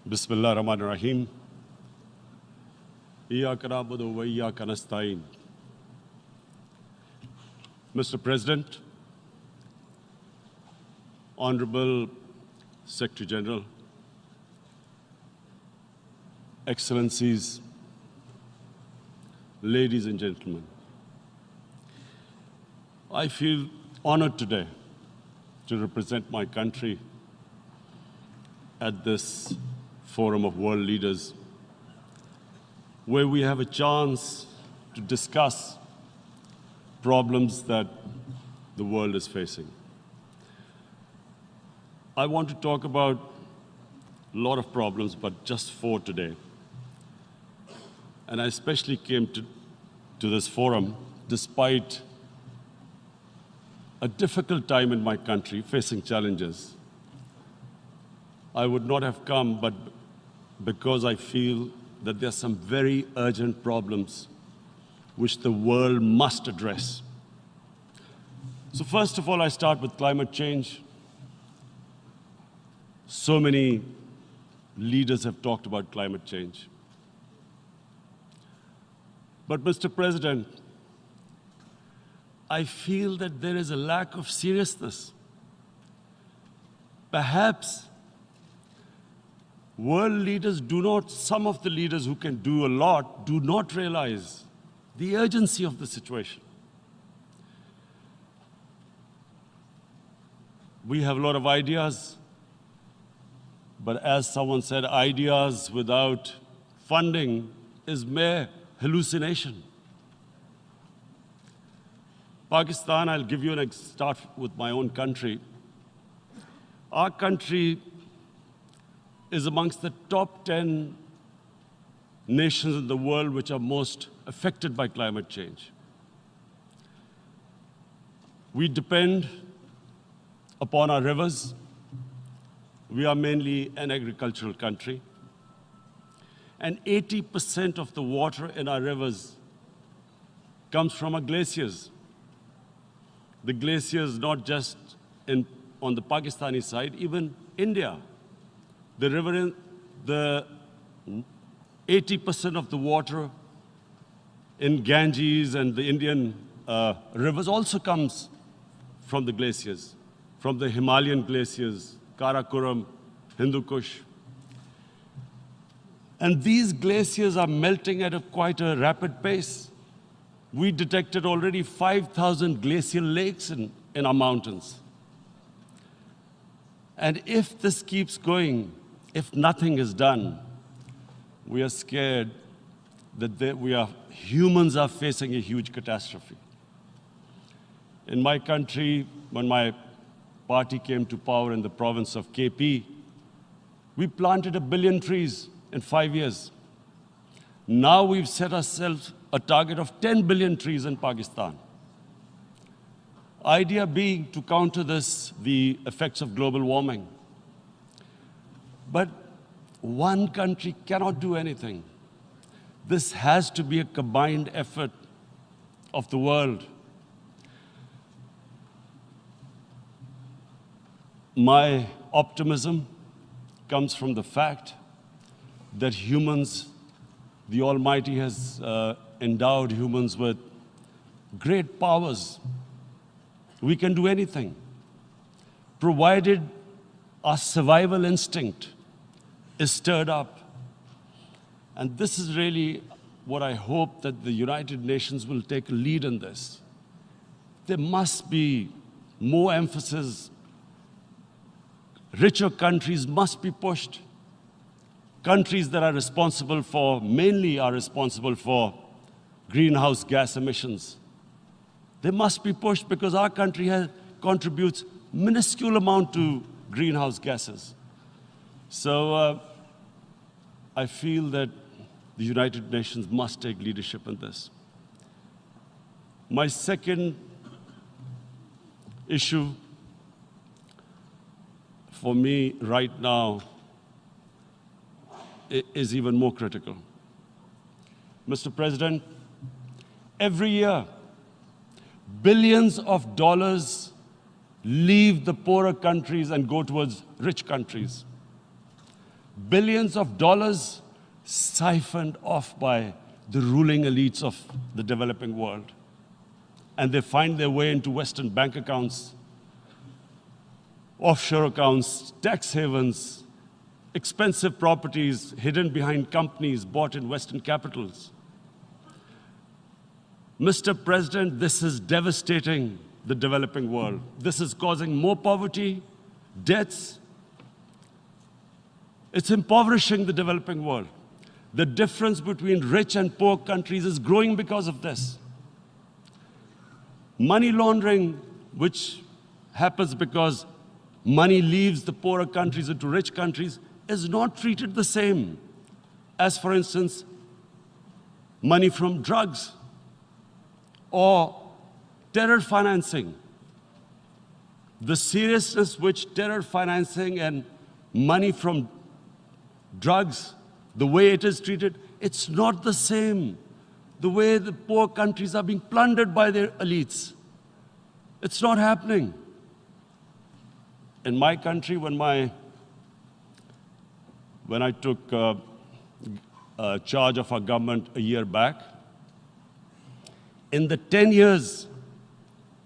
Bismillah ar-Rahman ar-Rahim. Iyyaka na'budu wa iyyaka nasta'in. Mr. President, Honorable Secretary General, Excellencies, ladies and gentlemen, I feel honored today to represent my country at this forum of world leaders, where we have a chance to discuss problems that the world is facing. I want to talk about a lot of problems, but just four today. And I especially came to this forum despite a difficult time in my country, facing challenges. I would not have come, but because I feel that there are some very urgent problems which the world must address. So first of all, I start with climate change. So many leaders have talked about climate change. But Mr. President, I feel that there is a lack of seriousness. Perhaps world leaders some of the leaders who can do a lot, do not realize the urgency of the situation. We have a lot of ideas, but as someone said, ideas without funding is mere hallucination. Pakistan, I'll give you start with my own country. Our country is amongst the top 10 nations in the world which are most affected by climate change. We depend upon our rivers. We are mainly an agricultural country. And 80% of the water in our rivers comes from our glaciers. The glaciers not just on the Pakistani side, even India. The river, the 80% of the water in Ganges and the Indian rivers also comes from the glaciers, from the Himalayan glaciers, Karakoram, Hindu Kush. And these glaciers are melting at quite a rapid pace. We detected already 5,000 glacial lakes in our mountains. And if this keeps going, if nothing is done, we are scared that humans are facing a huge catastrophe. In my country, when my party came to power in the province of KP, we planted 1 billion trees in 5 years. Now we've set ourselves a target of 10 billion trees in Pakistan. Idea being to counter the effects of global warming. But one country cannot do anything. This has to be a combined effort of the world. My optimism comes from the fact that humans, the Almighty has endowed humans with great powers. We can do anything, provided our survival instinct is stirred up. And this is really what I hope that the United Nations will take a lead in this. There must be more emphasis. Richer countries must be pushed. Countries that are mainly are responsible for greenhouse gas emissions. They must be pushed because our country contributes minuscule amount to greenhouse gases. So I feel that the United Nations must take leadership in this. My second issue for me right now is even more critical. Mr. President, every year, billions of dollars leave the poorer countries and go towards rich countries. billions of dollars siphoned off by the ruling elites of the developing world. And they find their way into Western bank accounts, offshore accounts, tax havens, expensive properties hidden behind companies bought in Western capitals. Mr. President, this is devastating the developing world. This is causing more poverty, debts. It's impoverishing the developing world. The difference between rich and poor countries is growing because of this. Money laundering, which happens because money leaves the poorer countries into rich countries, is not treated the same as, for instance, money from drugs or terror financing. The seriousness which terror financing and money from drugs, the way it is treated, it's not the same. The way the poor countries are being plundered by their elites. It's not happening. In my country, when I took charge of our government a year back, in the 10 years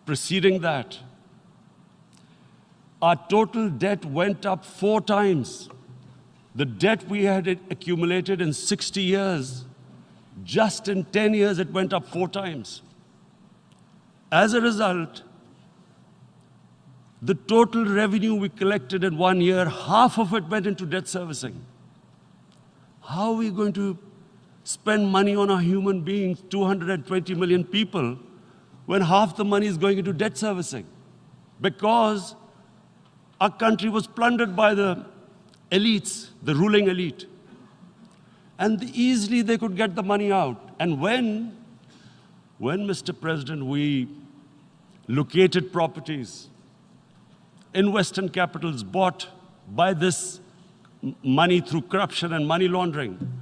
preceding that, our total debt went up 4 times. The debt we had accumulated in 60 years, just in 10 years, it went up 4 times. As a result, the total revenue we collected in 1 year, half of it went into debt servicing. How are we going to spend money on our human beings, 220 million people, when half the money is going into debt servicing? Because our country was plundered by the elites, the ruling elite. And easily they could get the money out. And when Mr. President, we located properties in Western capitals bought by this money through corruption and money laundering,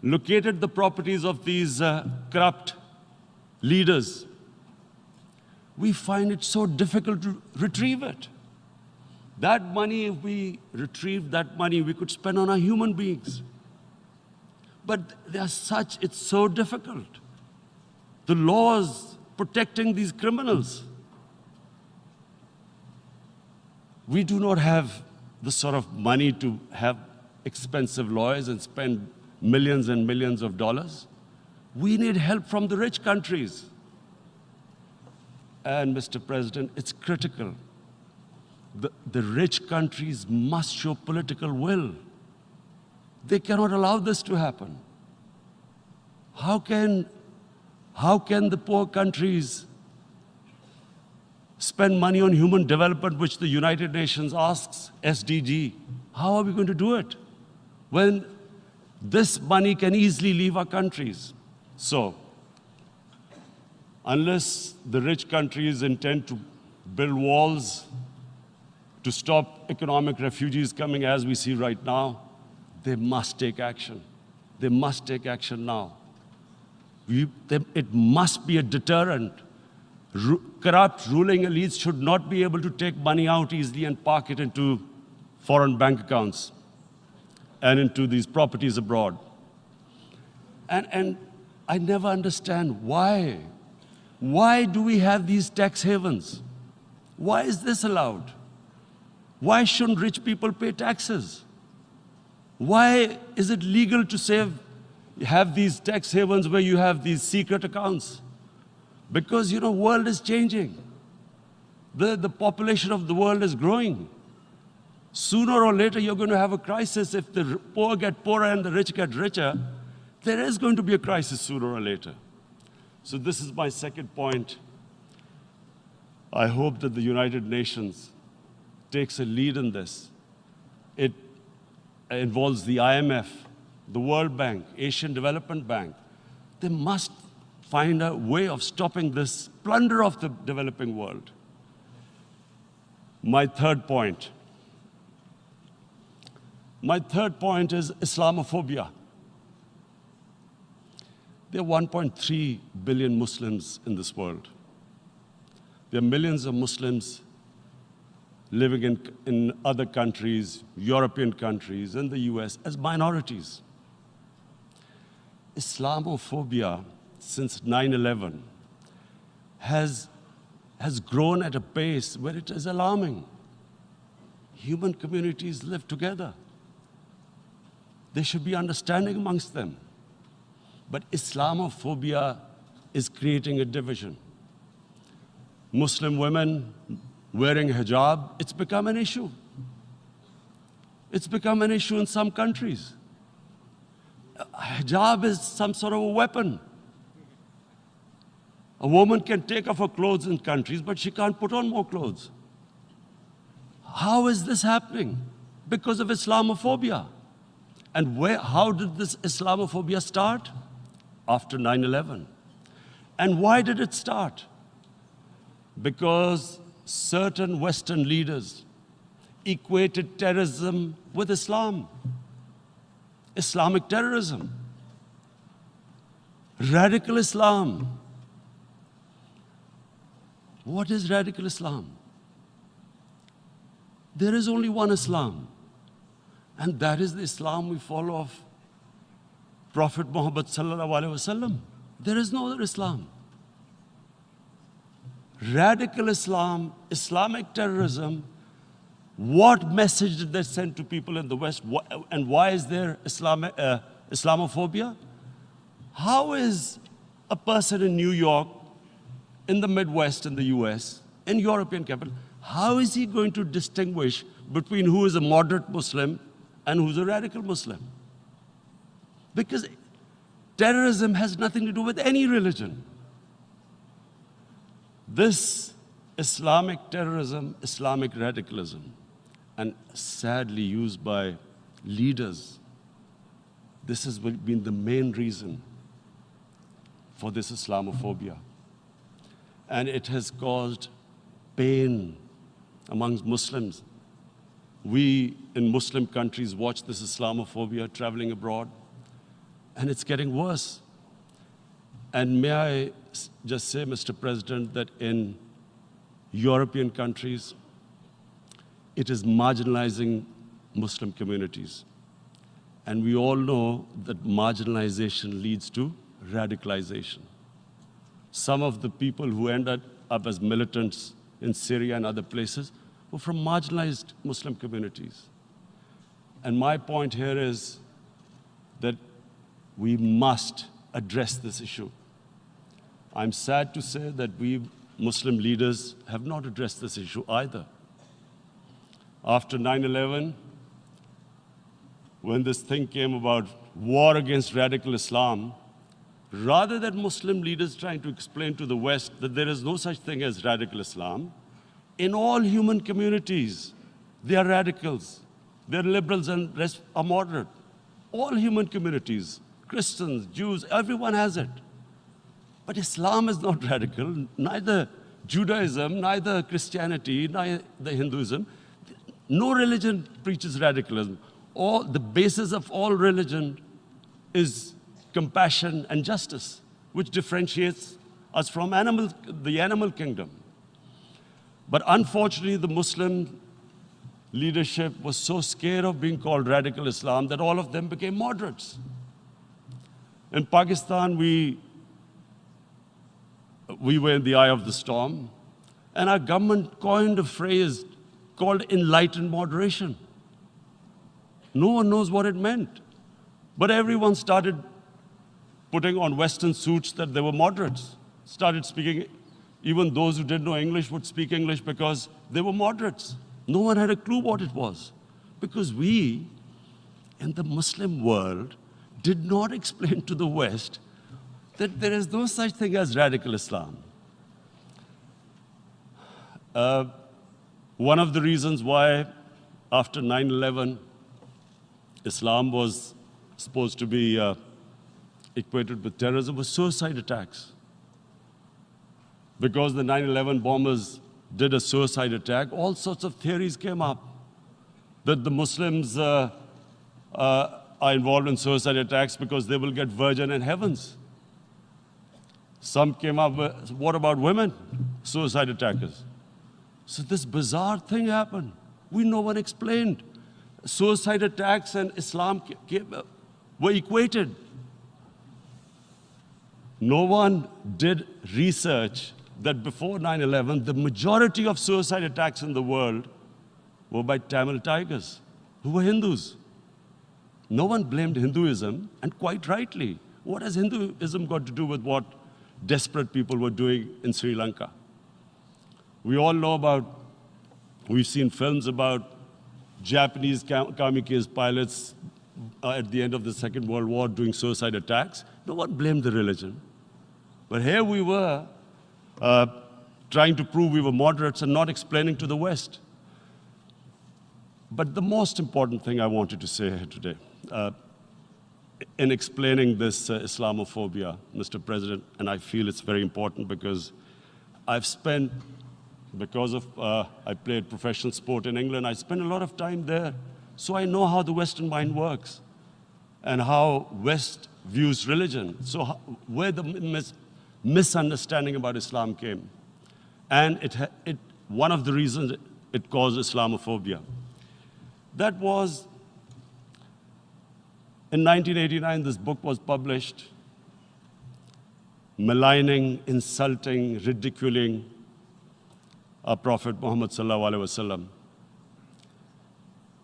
located the properties of these corrupt leaders, we find it so difficult to retrieve it. That money, if we retrieved that money, we could spend on our human beings. But it's so difficult. The laws protecting these criminals. We do not have the sort of money to have expensive lawyers and spend millions and millions of dollars. We need help from the rich countries. And Mr. President, it's critical. The rich countries must show political will. They cannot allow this to happen. How can the poor countries spend money on human development, which the United Nations asks, SDG? How are we going to do it when this money can easily leave our countries? So, unless the rich countries intend to build walls to stop economic refugees coming as we see right now, they must take action. They must take action now. It must be a deterrent. Corrupt ruling elites should not be able to take money out easily and park it into foreign bank accounts and into these properties abroad. And I never understand why. Why do we have these tax havens? Why is this allowed? Why shouldn't rich people pay taxes? Why is it legal to have these tax havens where you have these secret accounts? Because, the world is changing. The population of the world is growing. Sooner or later, you're going to have a crisis. If the poor get poorer and the rich get richer, there is going to be a crisis sooner or later. So this is my second point. I hope that the United Nations takes a lead in this. It involves the IMF, the World Bank, Asian Development Bank. They must find a way of stopping this plunder of the developing world. My third point is Islamophobia. There are 1.3 billion Muslims in this world. There are millions of Muslims living in other countries, European countries, in the US, as minorities. Islamophobia since 9/11 has grown at a pace where it is alarming. Human communities live together. There should be understanding amongst them. But Islamophobia is creating a division. Muslim women wearing hijab, it's become an issue. It's become an issue in some countries. Hijab is some sort of a weapon. A woman can take off her clothes in countries, but she can't put on more clothes. How is this happening? Because of Islamophobia. And how did this Islamophobia start? After 9/11. And why did it start? Because certain Western leaders equated terrorism with Islam. Islamic terrorism. Radical Islam. What is radical Islam? There is only one Islam, and that is the Islam we follow of Prophet Muhammad sallallahu alaihi wasallam. There is no other Islam. Radical Islam, Islamic terrorism, what message did they send to people in the West, and why is there Islamophobia? How is a person in New York, in the Midwest, in the US, in European capital, how is he going to distinguish between who is a moderate Muslim and who's a radical Muslim? Because terrorism has nothing to do with any religion. This Islamic terrorism, Islamic radicalism, and sadly used by leaders, this has been the main reason for this Islamophobia. And it has caused pain amongst Muslims. We in Muslim countries watch this Islamophobia traveling abroad, and it's getting worse. And may I just say, Mr. President, that in European countries, it is marginalizing Muslim communities. And we all know that marginalization leads to radicalization. Some of the people who ended up as militants in Syria and other places were from marginalized Muslim communities. And my point here is that we must address this issue. I'm sad to say that we Muslim leaders have not addressed this issue either. After 9/11, when this thing came about war against radical Islam, rather than Muslim leaders trying to explain to the West that there is no such thing as radical Islam, in all human communities, they are radicals. They're liberals and rest are moderate. All human communities, Christians, Jews, everyone has it. But Islam is not radical, neither Judaism, neither Christianity, neither Hinduism. No religion preaches radicalism. The basis of all religion is compassion and justice, which differentiates us from the animal kingdom. But unfortunately, the Muslim leadership was so scared of being called radical Islam that all of them became moderates. In Pakistan, we were in the eye of the storm, and our government coined a phrase called enlightened moderation. No one knows what it meant, but everyone started putting on Western suits that they were moderates, started speaking. Even those who didn't know English would speak English because they were moderates. No one had a clue what it was, because we, in the Muslim world, did not explain to the West that there is no such thing as radical Islam. One of the reasons why, after 9/11, Islam was supposed to be equated with terrorism was suicide attacks. Because the 9/11 bombers did a suicide attack, all sorts of theories came up that the Muslims are involved in suicide attacks because they will get virgin in heavens. Some came up with, what about women, suicide attackers? So this bizarre thing happened. No one explained. Suicide attacks and Islam were equated. No one did research that before 9/11, the majority of suicide attacks in the world were by Tamil Tigers, who were Hindus. No one blamed Hinduism, and quite rightly. What has Hinduism got to do with what desperate people were doing in Sri Lanka? We all know we've seen films about Japanese kamikaze pilots at the end of the Second World War doing suicide attacks. No one blamed the religion. But here we were trying to prove we were moderates and not explaining to the West. But the most important thing I wanted to say here today, in explaining this Islamophobia, Mr. President, and I feel it's very important because I played professional sport in England, I spent a lot of time there, so I know how the Western mind works and how West views religion. So where the misunderstanding about Islam came. And one of the reasons it caused Islamophobia. That was, in 1989, this book was published, maligning, insulting, ridiculing our Prophet Muhammad sallallahu alaihi wasallam.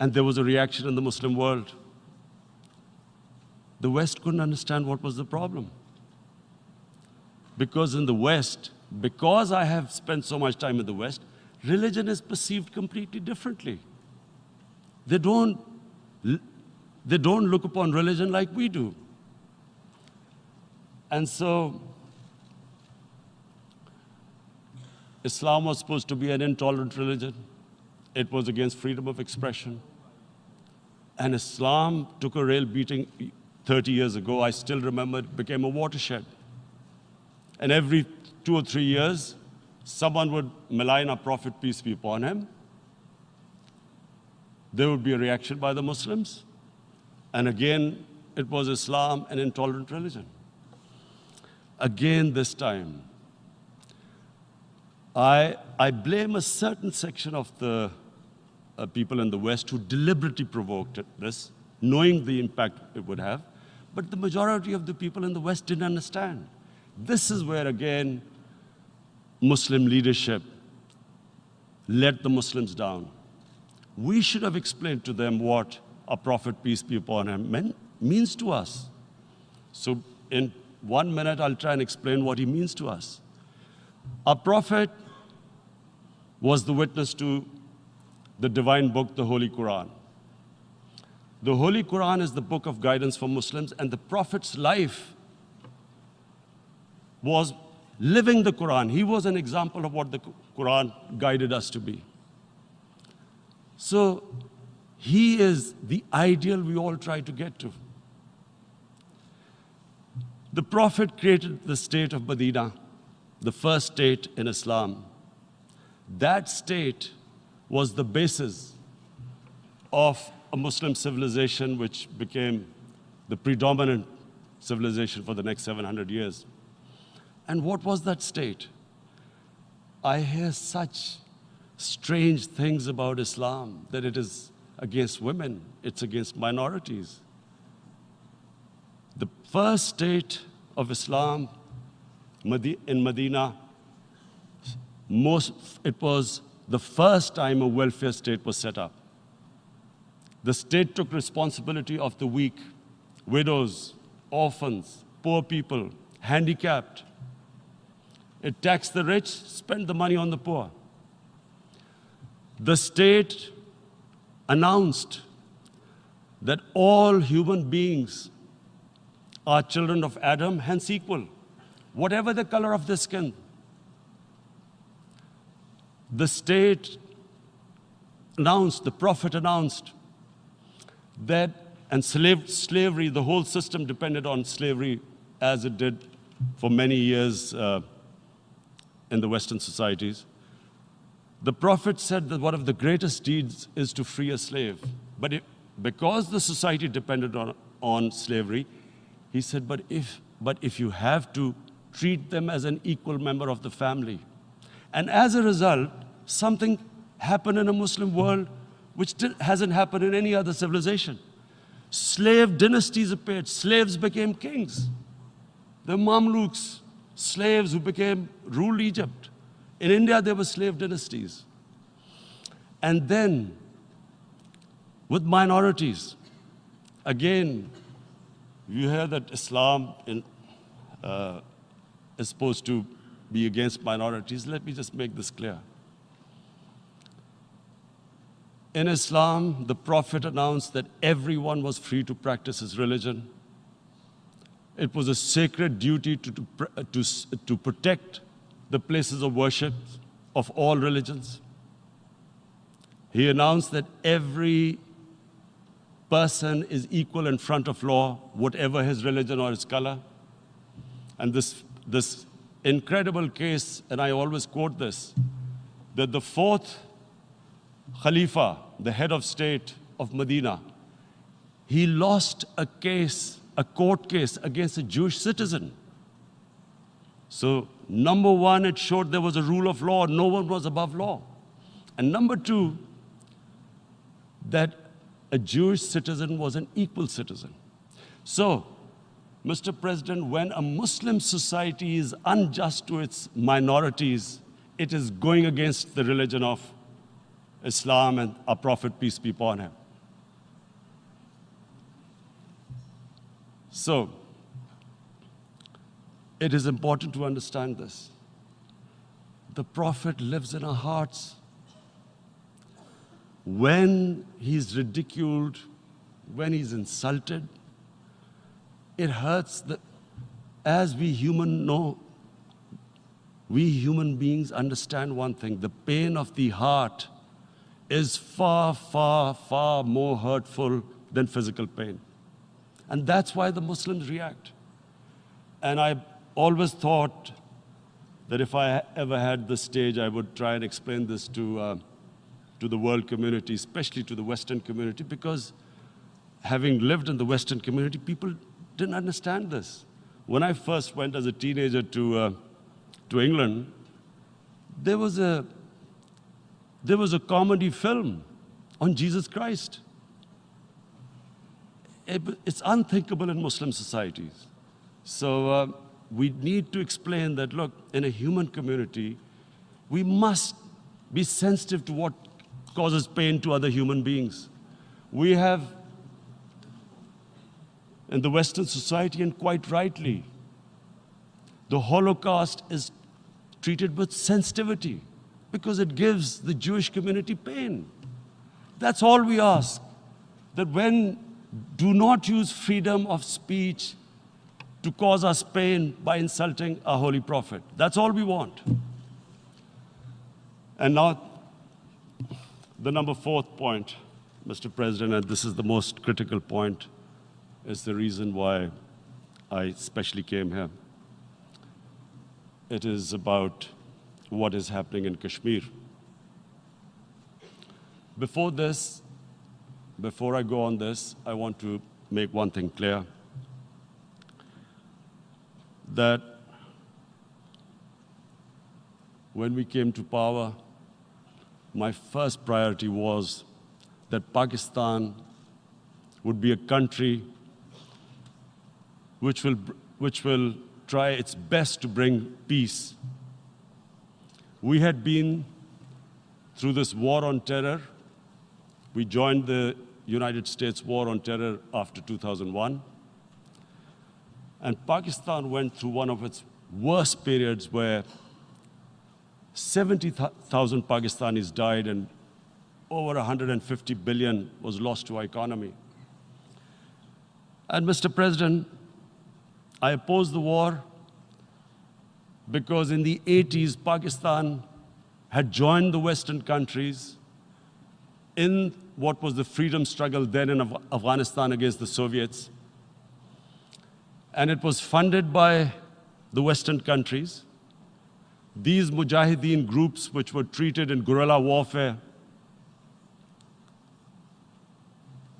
And there was a reaction in the Muslim world. The West couldn't understand what was the problem. Because in the West, because I have spent so much time in the West, religion is perceived completely differently. They don't look upon religion like we do. And so, Islam was supposed to be an intolerant religion. It was against freedom of expression. And Islam took a real beating 30 years ago. I still remember it became a watershed. And every 2 or 3 years, someone would malign our Prophet, peace be upon him. There would be a reaction by the Muslims. And again, it was Islam, an intolerant religion. Again, this time, I blame a certain section of the people in the West who deliberately provoked this, knowing the impact it would have. But the majority of the people in the West didn't understand. This is where, again, Muslim leadership let the Muslims down. We should have explained to them what our Prophet, peace be upon him, means to us. So in 1 minute, I'll try and explain what he means to us. Our Prophet was the witness to the divine book, the Holy Quran. The Holy Quran is the book of guidance for Muslims, and the Prophet's life was living the Quran. He was an example of what the Quran guided us to be. So he is the ideal we all try to get to. The Prophet created the state of Medina, the first state in Islam. That state was the basis of a Muslim civilization which became the predominant civilization for the next 700 years. And what was that state? I hear such strange things about Islam, that it is against women, it's against minorities. The first state of Islam in Medina, it was the first time a welfare state was set up. The state took responsibility of the weak, widows, orphans, poor people, handicapped. It taxed the rich, spent the money on the poor. The state announced that all human beings are children of Adam, hence equal, whatever the color of their skin. The state announced, the Prophet announced that, and slavery, the whole system depended on slavery as it did for many years in the Western societies. The Prophet said that one of the greatest deeds is to free a slave. But because the society depended on slavery, he said, but if you have to treat them as an equal member of the family. And as a result, something happened in a Muslim world which hasn't happened in any other civilization. Slave dynasties appeared. Slaves became kings. The Mamluks, slaves who ruled Egypt. In India, there were slave dynasties. And then, with minorities, again, you hear that Islam is supposed to be against minorities. Let me just make this clear. In Islam, the Prophet announced that everyone was free to practice his religion. It was a sacred duty to protect the places of worship of all religions. He announced that every person is equal in front of law, whatever his religion or his color. And this incredible case, and I always quote this, that the fourth Khalifa, the head of state of Medina, he lost a court case against a Jewish citizen. So, number one, it showed there was a rule of law, no one was above law. And number two, that a Jewish citizen was an equal citizen. So, Mr. President, when a Muslim society is unjust to its minorities, it is going against the religion of Islam and our Prophet, peace be upon him. So, it is important to understand this. The Prophet lives in our hearts. When he's ridiculed, when he's insulted, it hurts. As we human beings understand one thing, the pain of the heart is far, far, far more hurtful than physical pain. And that's why the Muslims react. And I always thought that if I ever had the stage, I would try and explain this to the world community, especially to the Western community, because having lived in the Western community, people didn't understand this. When I first went as a teenager to England, there was a comedy film on Jesus Christ. It's unthinkable in Muslim societies. So we need to explain that, look, in a human community, we must be sensitive to what causes pain to other human beings. We have, in the Western society, and quite rightly, the Holocaust is treated with sensitivity because it gives the Jewish community pain. That's all we ask, that do not use freedom of speech to cause us pain by insulting our Holy Prophet. That's all we want. And now, the number fourth point, Mr. President, and this is the most critical point, is the reason why I especially came here. It is about what is happening in Kashmir. Before I go on this, I want to make one thing clear, that when we came to power, my first priority was that Pakistan would be a country which will try its best to bring peace. We had been through this war on terror. We joined the United States war on terror after 2001. And Pakistan went through one of its worst periods where 70,000 Pakistanis died and over 150 billion was lost to our economy. And Mr. President, I opposed the war because in the 80s, Pakistan had joined the Western countries in what was the freedom struggle then in Afghanistan against the Soviets. And it was funded by the Western countries. These Mujahideen groups, which were treated in guerrilla warfare,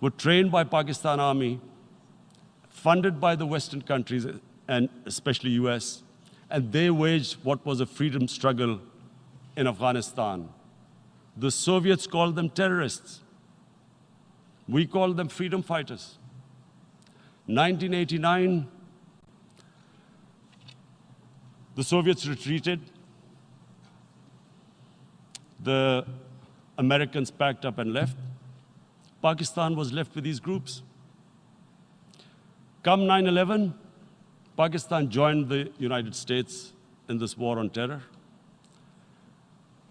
were trained by Pakistan Army, funded by the Western countries, and especially US, and they waged what was a freedom struggle in Afghanistan The Soviets called them terrorists. We called them freedom fighters. 1989, the Soviets retreated. The Americans packed up and left. Pakistan was left with these groups. Come 9/11, Pakistan joined the United States in this war on terror.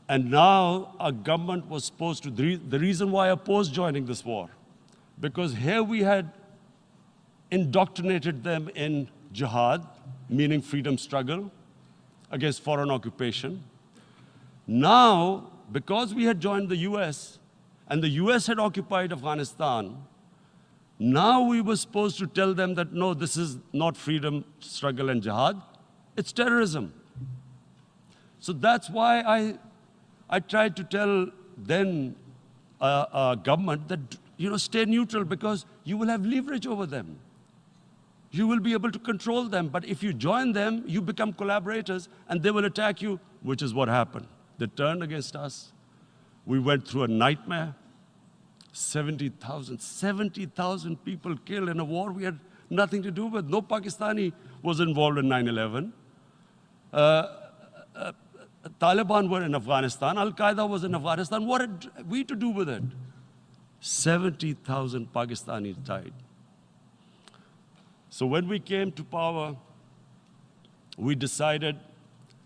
And now our government was supposed to, the reason why I opposed joining this war, because here we had indoctrinated them in jihad, meaning freedom struggle against foreign occupation. Now, because we had joined the US, and the US had occupied Afghanistan, now we were supposed to tell them that, no, this is not freedom struggle and jihad, it's terrorism. So that's why I tried to tell then government that, stay neutral, because you will have leverage over them. You will be able to control them. But if you join them, you become collaborators, and they will attack you, which is what happened. They turned against us. We went through a nightmare. 70,000 people killed in a war we had nothing to do with. No Pakistani was involved in 9/11. Taliban were in Afghanistan. Al-Qaeda was in Afghanistan. What had we to do with it? 70,000 Pakistanis died. So when we came to power, we decided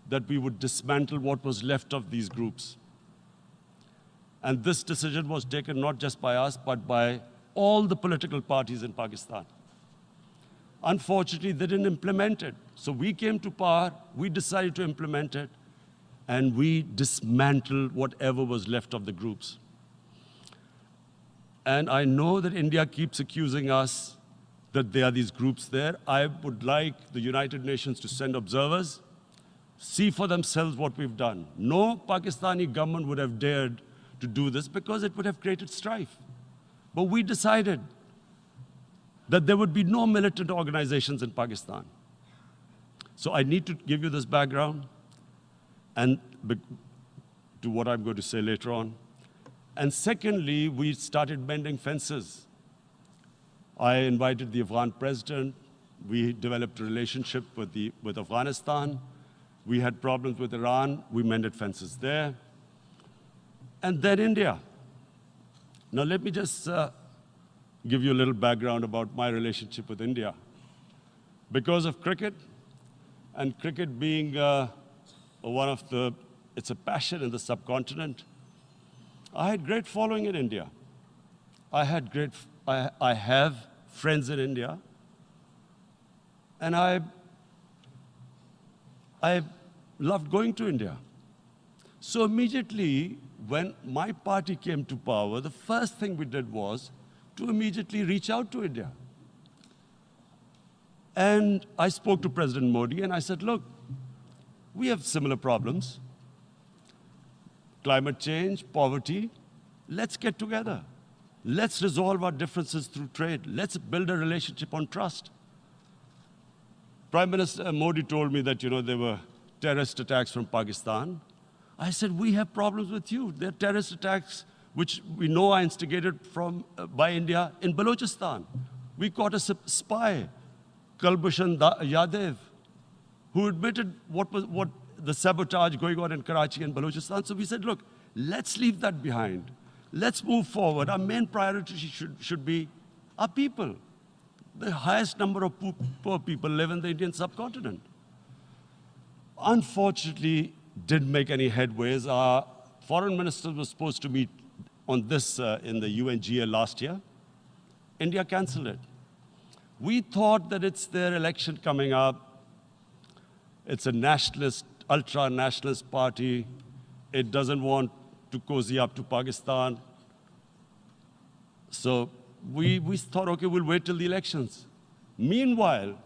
that we would dismantle what was left of these groups. And this decision was taken not just by us, but by all the political parties in Pakistan. Unfortunately, they didn't implement it. So we came to power, we decided to implement it, and we dismantled whatever was left of the groups. And I know that India keeps accusing us that there are these groups there. I would like the United Nations to send observers, see for themselves what we've done. No Pakistani government would have dared to do this because it would have created strife. But we decided that there would be no militant organizations in Pakistan. So I need to give you this background and to what I'm going to say later on. And secondly, we started mending fences. I invited the Afghan president. We developed a relationship with Afghanistan. We had problems with Iran. We mended fences there. And then India. Now let me just give you a little background about my relationship with India. Because of cricket, and cricket being it's a passion in the subcontinent, I had great following in India. I have friends in India, and I loved going to India. So immediately, when my party came to power, the first thing we did was to immediately reach out to India. And I spoke to President Modi, and I said, look, we have similar problems. Climate change, poverty, let's get together. Let's resolve our differences through trade. Let's build a relationship on trust. Prime Minister Modi told me that, there were terrorist attacks from Pakistan. I said, we have problems with you. There are terrorist attacks which we know are instigated by India in Balochistan. We caught a spy, Kulbhushan Yadav, who admitted what the sabotage going on in Karachi and Balochistan. So we said, look, let's leave that behind. Let's move forward. Our main priority should be our people. The highest number of poor people live in the Indian subcontinent. Unfortunately, didn't make any headways. Our foreign ministers were supposed to meet on this in the UNGA last year. India canceled it. We thought that it's their election coming up. It's a nationalist, ultra-nationalist party. It doesn't want to cozy up to Pakistan. So we thought, okay, we'll wait till the elections. Meanwhile,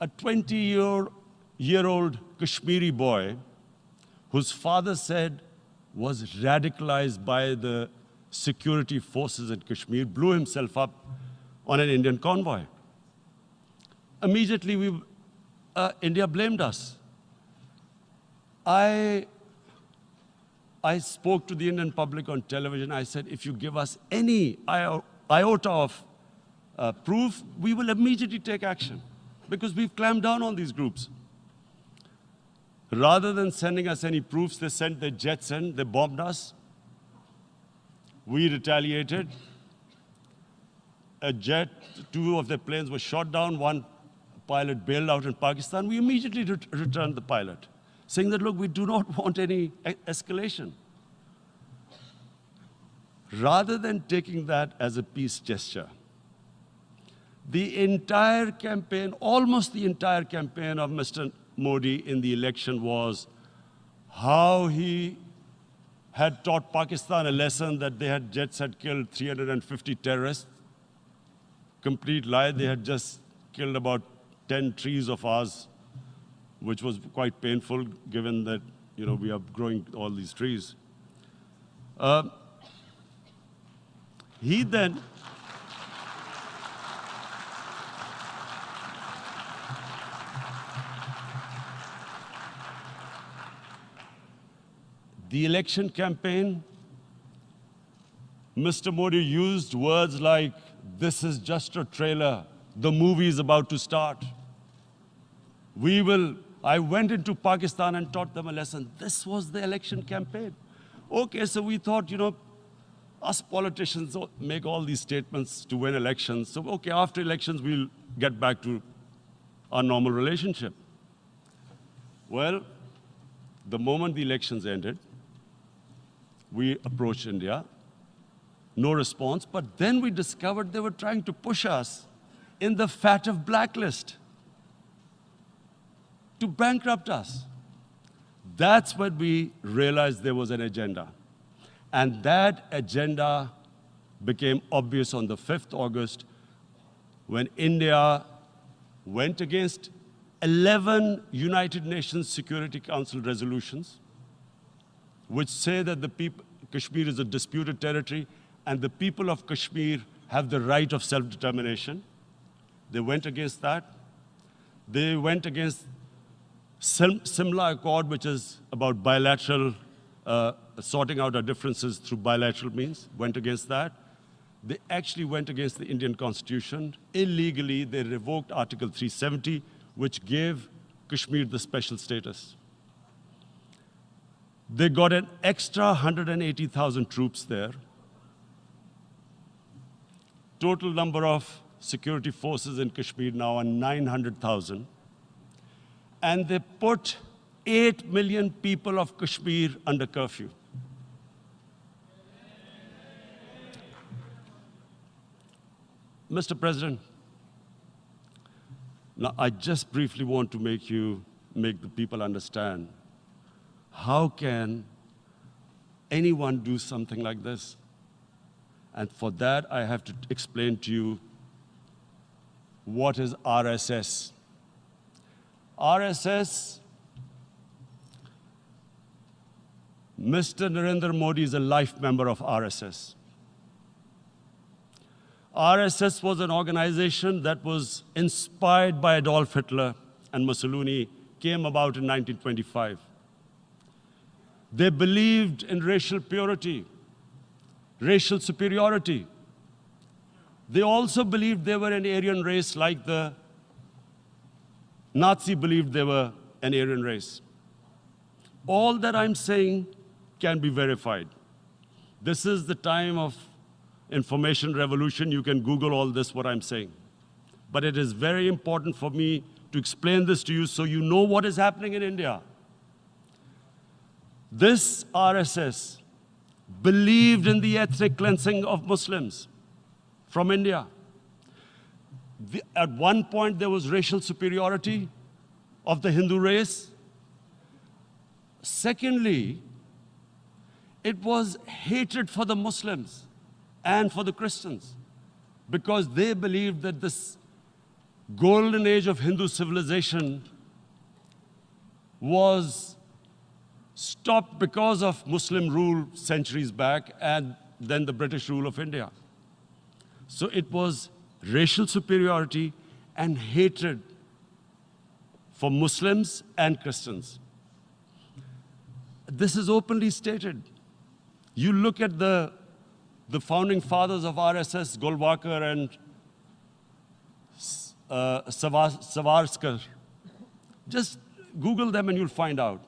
a 20-year-old Kashmiri boy, whose father said was radicalized by the security forces in Kashmir, blew himself up on an Indian convoy. Immediately, India blamed us. I I spoke to the Indian public on television. I said, if you give us any iota of proof, we will immediately take action because we've clamped down on these groups. Rather than sending us any proofs, they sent their jets in, they bombed us. We retaliated. A jet, 2 of their planes were shot down, 1 pilot bailed out in Pakistan. We immediately returned the pilot, saying that, look, we do not want any escalation. Rather than taking that as a peace gesture, the entire campaign, almost the entire campaign of Mr. Modi in the election was how he had taught Pakistan a lesson that jets had killed 350 terrorists. Complete lie, they had just killed about 10 trees of ours, which was quite painful given that we are growing all these trees. He then the election campaign, Mr. Modi used words like, this is just a trailer. The movie is about to start. I went into Pakistan and taught them a lesson. This was the election campaign. Okay, so we thought, us politicians make all these statements to win elections. So, okay, after elections, we'll get back to our normal relationship. Well, the moment the elections ended, we approached India. No response, but then we discovered they were trying to push us in the FATF blacklist to bankrupt us. That's when we realized there was an agenda. And that agenda became obvious on the 5th August when India went against 11 United Nations Security Council resolutions, which say that Kashmir is a disputed territory and the people of Kashmir have the right of self-determination. They went against that. They went against Simla Accord, which is about bilateral, sorting out our differences through bilateral means, went against that. They actually went against the Indian Constitution. Illegally, they revoked Article 370, which gave Kashmir the special status. They got an extra 180,000 troops there. Total number of security forces in Kashmir now are 900,000. And they put 8 million people of Kashmir under curfew. Mr. President, now I just briefly want to make the people understand, how can anyone do something like this? And for that, I have to explain to you what is RSS. RSS, Mr. Narendra Modi is a life member of RSS. RSS was an organization that was inspired by Adolf Hitler and Mussolini, came about in 1925. They believed in racial purity, racial superiority. They also believed they were an Aryan race like the Nazi believed they were an Aryan race. All that I'm saying can be verified. This is the time of information revolution. You can Google all this, what I'm saying. But it is very important for me to explain this to you so you know what is happening in India. This RSS believed in the ethnic cleansing of Muslims from India. At one point, there was racial superiority of the Hindu race. Secondly, it was hatred for the Muslims and for the Christians because they believed that this golden age of Hindu civilization was stopped because of Muslim rule centuries back and then the British rule of India. So it was racial superiority and hatred for Muslims and Christians. This is openly stated. You look at the founding fathers of RSS, Golwalkar and Savarkar. Just Google them and you'll find out.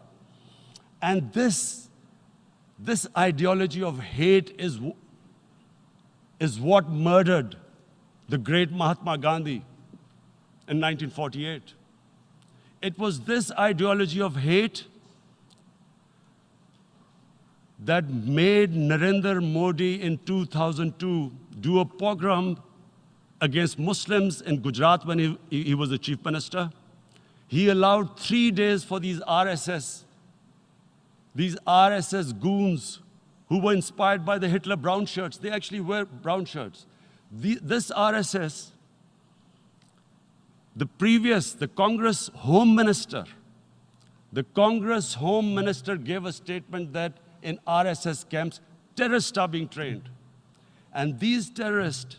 And this ideology of hate is what murdered the great Mahatma Gandhi in 1948. It was this ideology of hate that made Narendra Modi in 2002 do a pogrom against Muslims in Gujarat when he was the chief minister. He allowed 3 days for these RSS goons who were inspired by the Hitler brown shirts. They actually wear brown shirts. This RSS, the Congress Home Minister gave a statement that in RSS camps, terrorists are being trained. And these terrorists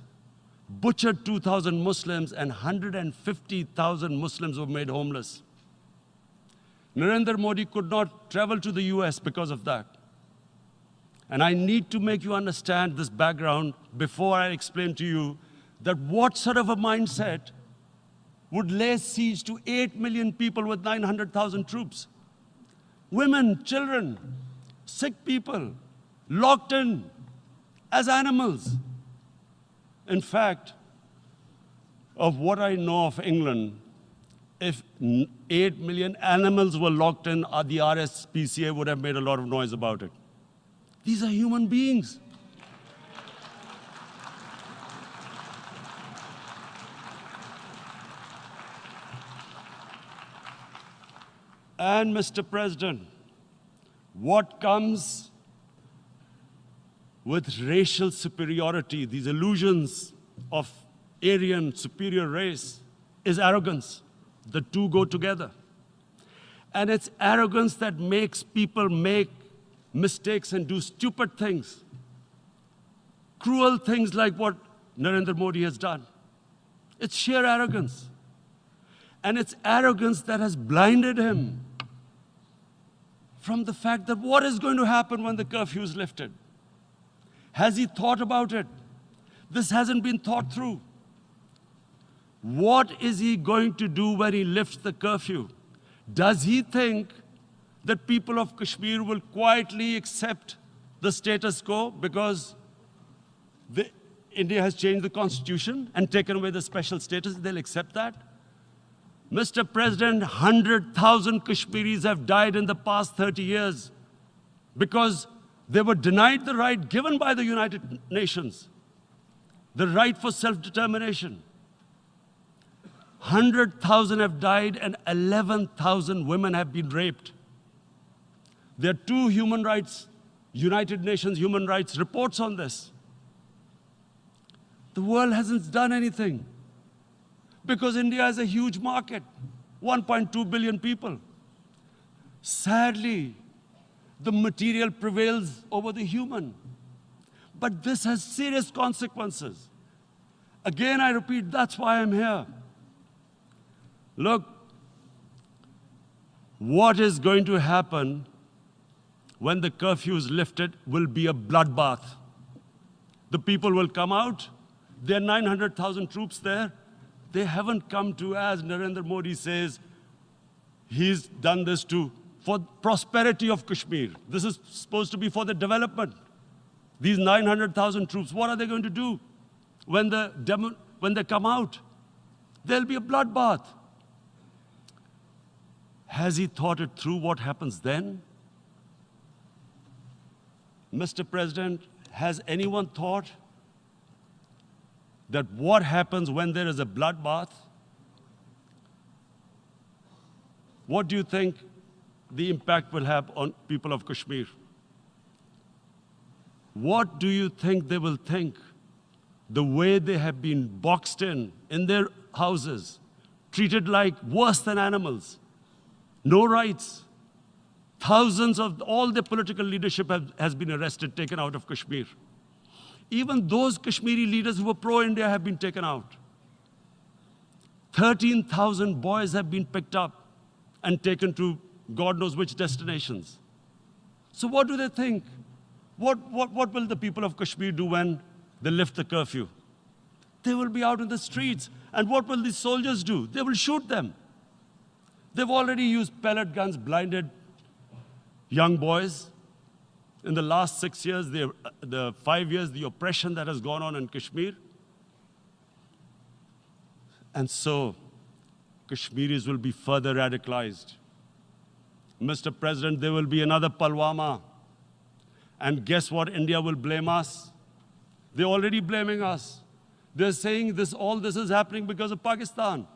butchered 2,000 Muslims and 150,000 Muslims were made homeless. Narendra Modi could not travel to the US because of that. And I need to make you understand this background before I explain to you that what sort of a mindset would lay siege to 8 million people with 900,000 troops. Women, children, sick people, locked in as animals. In fact, of what I know of England, if 8 million animals were locked in, the RSPCA would have made a lot of noise about it. These are human beings. And Mr. President, what comes with racial superiority, these illusions of Aryan superior race, is arrogance. The two go together. And it's arrogance that makes people make mistakes and do stupid things. Cruel things like what Narendra Modi has done. It's sheer arrogance. And it's arrogance that has blinded him from the fact that what is going to happen when the curfew is lifted? Has he thought about it? This hasn't been thought through. What is he going to do when he lifts the curfew? Does he think that people of Kashmir will quietly accept the status quo because India has changed the constitution and taken away the special status? They'll accept that? Mr. President, 100,000 Kashmiris have died in the past 30 years because they were denied the right given by the United Nations, the right for self-determination. 100,000 have died and 11,000 women have been raped. There are 2 United Nations human rights reports on this. The world hasn't done anything because India is a huge market, 1.2 billion people. Sadly, the material prevails over the human. But this has serious consequences. Again, I repeat, that's why I'm here. Look, what is going to happen when the curfew is lifted will be a bloodbath. The people will come out. There are 900,000 troops there. They haven't come to, as Narendra Modi says, he's done this for prosperity of Kashmir. This is supposed to be for the development. These 900,000 troops, what are they going to do when they come out? There'll be a bloodbath. Has he thought it through what happens then? Mr. President, has anyone thought that what happens when there is a bloodbath? What do you think the impact will have on people of Kashmir? What do you think they will think? The way they have been boxed in their houses, treated like worse than animals, no rights. Thousands of all the political leadership has been arrested, taken out of Kashmir. Even those Kashmiri leaders who were pro-India have been taken out. 13,000 boys have been picked up and taken to God knows which destinations. So what do they think? What will the people of Kashmir do when they lift the curfew? They will be out in the streets. And what will these soldiers do? They will shoot them. They've already used pellet guns, blinded young boys. In the last 6 years, the 5 years, the oppression that has gone on in Kashmir. And so, Kashmiris will be further radicalized. Mr. President, there will be another Pulwama. And guess what? India will blame us. They're already blaming us. They're saying all this is happening because of Pakistan.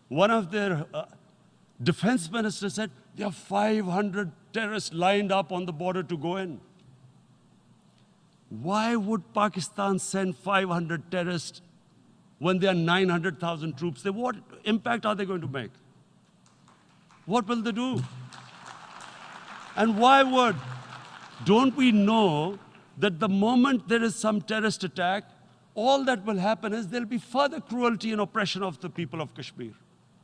One of their defense ministers said, there are 500 terrorists lined up on the border to go in. Why would Pakistan send 500 terrorists when there are 900,000 troops? What impact are they going to make? What will they do? And why don't we know that the moment there is some terrorist attack, all that will happen is there'll be further cruelty and oppression of the people of Kashmir.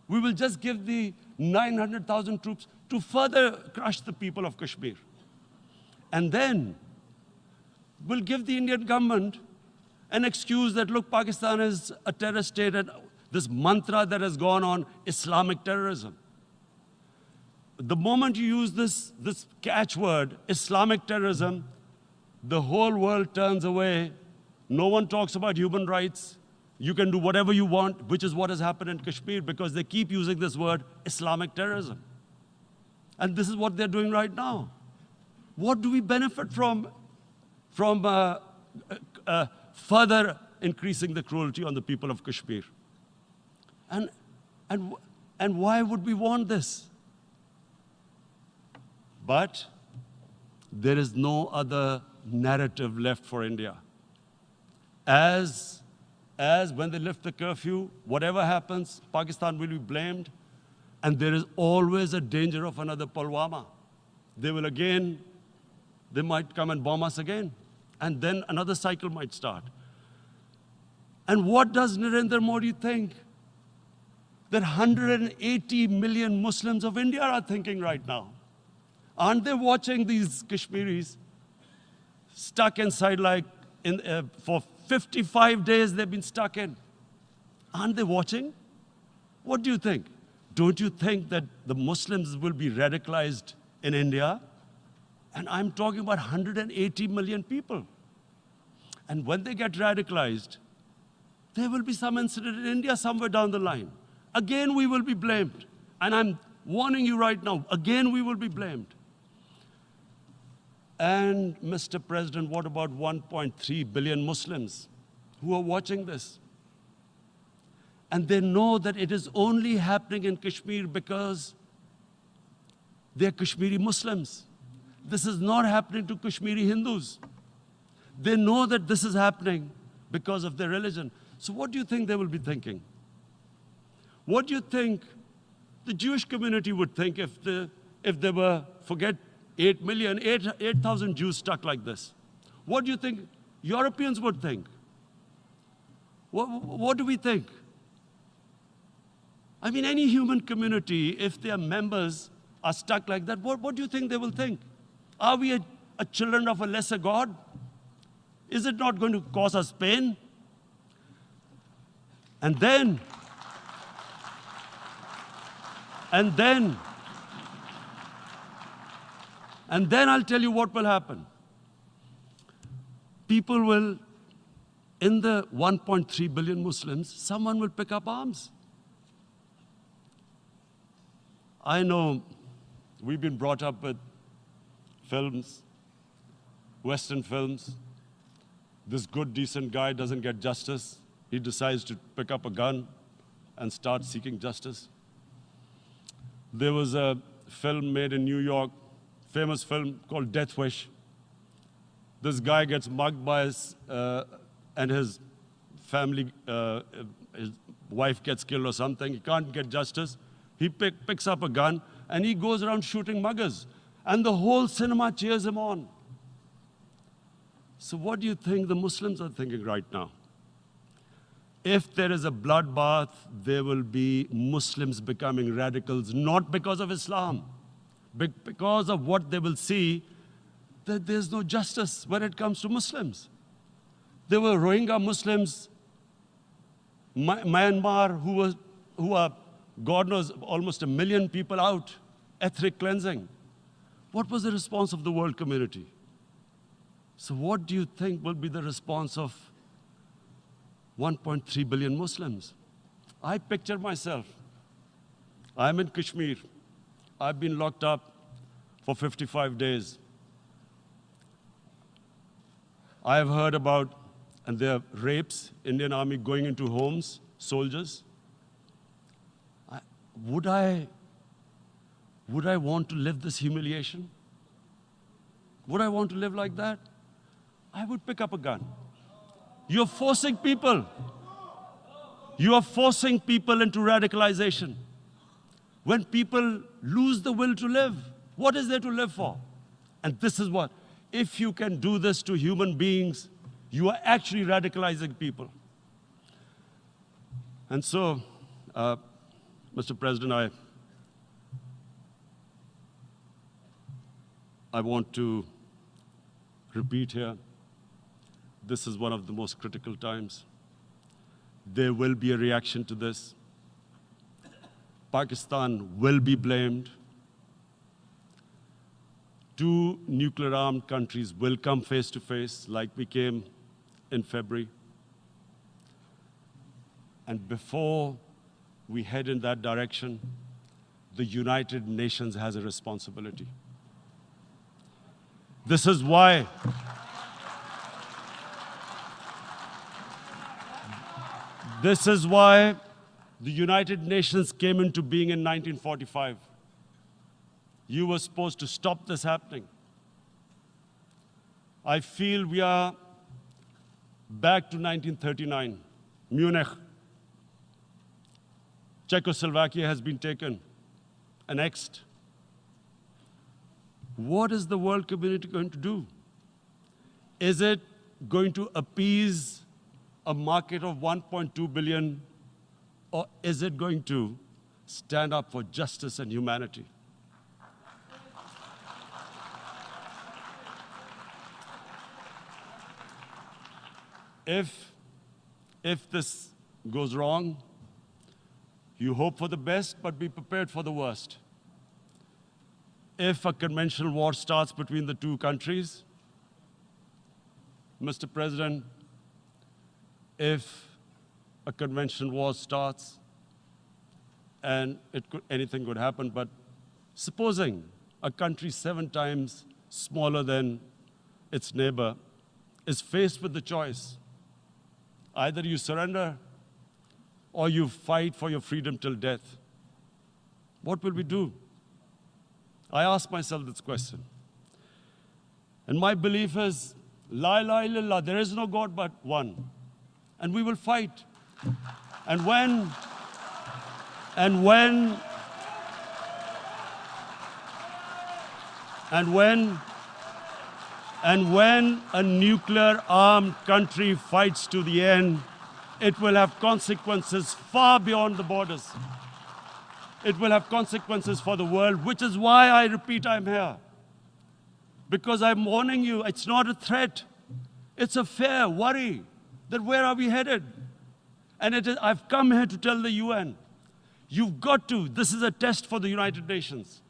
We will just give the 900,000 troops to further crush the people of Kashmir. And then we'll give the Indian government an excuse that, look, Pakistan is a terrorist state, and this mantra that has gone on, Islamic terrorism. The moment you use this catchword, Islamic terrorism, the whole world turns away. No one talks about human rights. You can do whatever you want, which is what has happened in Kashmir, because they keep using this word, Islamic terrorism. And this is what they're doing right now. What do we benefit from further increasing the cruelty on the people of Kashmir? And why would we want this? But there is no other narrative left for India. As when they lift the curfew, whatever happens, Pakistan will be blamed, and there is always a danger of another Pulwama. They might come and bomb us again, and then another cycle might start. And what does Narendra Modi think? That 180 million Muslims of India are thinking right now. Aren't they watching these Kashmiris stuck inside for 55 days they've been stuck in? Aren't they watching? What do you think? Don't you think that the Muslims will be radicalized in India? And I'm talking about 180 million people. And when they get radicalized, there will be some incident in India somewhere down the line. Again, we will be blamed. And I'm warning you right now, again, we will be blamed. And Mr. President, what about 1.3 billion Muslims who are watching this? And they know that it is only happening in Kashmir because they're Kashmiri Muslims. This is not happening to Kashmiri Hindus. They know that this is happening because of their religion. So what do you think they will be thinking? What do you think the Jewish community would think if there were, forget 8,000 Jews stuck like this? What do you think Europeans would think? What do we think? I mean, any human community, if their members are stuck like that, what do you think they will think? Are we a children of a lesser God? Is it not going to cause us pain? And then I'll tell you what will happen. People will, in the 1.3 billion Muslims, someone will pick up arms. I know we've been brought up with films, Western films. This good, decent guy doesn't get justice. He decides to pick up a gun and start seeking justice. There was a film made in New York, famous film called Death Wish. This guy gets mugged by and his family, his wife gets killed or something. He can't get justice. He picks up a gun and he goes around shooting muggers. And the whole cinema cheers him on. So what do you think the Muslims are thinking right now? If there is a bloodbath, there will be Muslims becoming radicals, not because of Islam, but because of what they will see that there's no justice when it comes to Muslims. There were Rohingya Muslims, Myanmar, who are, God knows, almost 1 million people out, ethnic cleansing. What was the response of the world community? So what do you think will be the response of 1.3 billion Muslims? I picture myself. I'm in Kashmir. I've been locked up for 55 days. I have heard about, and there are rapes, Indian Army going into homes, soldiers. Would I want to live this humiliation? Would I want to live like that? I would pick up a gun. You're forcing people. You are forcing people into radicalization. When people lose the will to live, what is there to live for? And this is what, if you can do this to human beings, you are actually radicalizing people. And so, Mr. President, I want to repeat here, this is one of the most critical times. There will be a reaction to this. Pakistan will be blamed. 2 nuclear-armed countries will come face to face like we came in February. And before we head in that direction, the United Nations has a responsibility. This is why the United Nations came into being in 1945. You were supposed to stop this happening. I feel we are back to 1939, Munich. Czechoslovakia has been taken, annexed. What is the world community going to do? Is it going to appease a market of 1.2 billion, or is it going to stand up for justice and humanity? If this goes wrong, you hope for the best, but be prepared for the worst. If a conventional war starts between the 2 countries, Mr. President, if a conventional war starts, and anything could happen, but supposing a country 7 times smaller than its neighbor is faced with the choice, either you surrender or you fight for your freedom till death, what will we do? I ask myself this question. And my belief is, La ilaha illallah, there is no God but one. And we will fight. And when a nuclear-armed country fights to the end, it will have consequences far beyond the borders. It will have consequences for the world, which is why I repeat I'm here. Because I'm warning you, it's not a threat. It's a fair worry that where are we headed? And I've come here to tell the UN, you've got to, this is a test for the United Nations.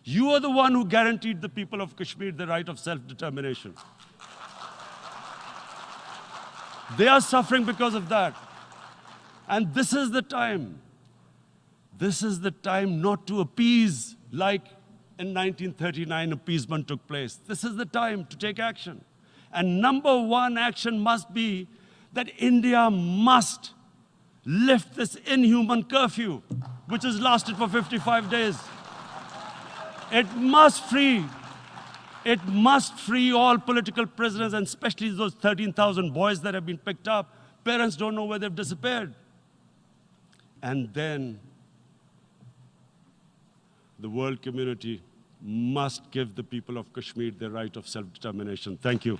You are the one who guaranteed the people of Kashmir the right of self-determination. They are suffering because of that. And this is the time. This is the time not to appease like in 1939 appeasement took place. This is the time to take action. And number 1 action must be that India must lift this inhuman curfew, which has lasted for 55 days. It must free all political prisoners, and especially those 13,000 boys that have been picked up. Parents don't know where they've disappeared. And then the world community must give the people of Kashmir their right of self-determination. Thank you.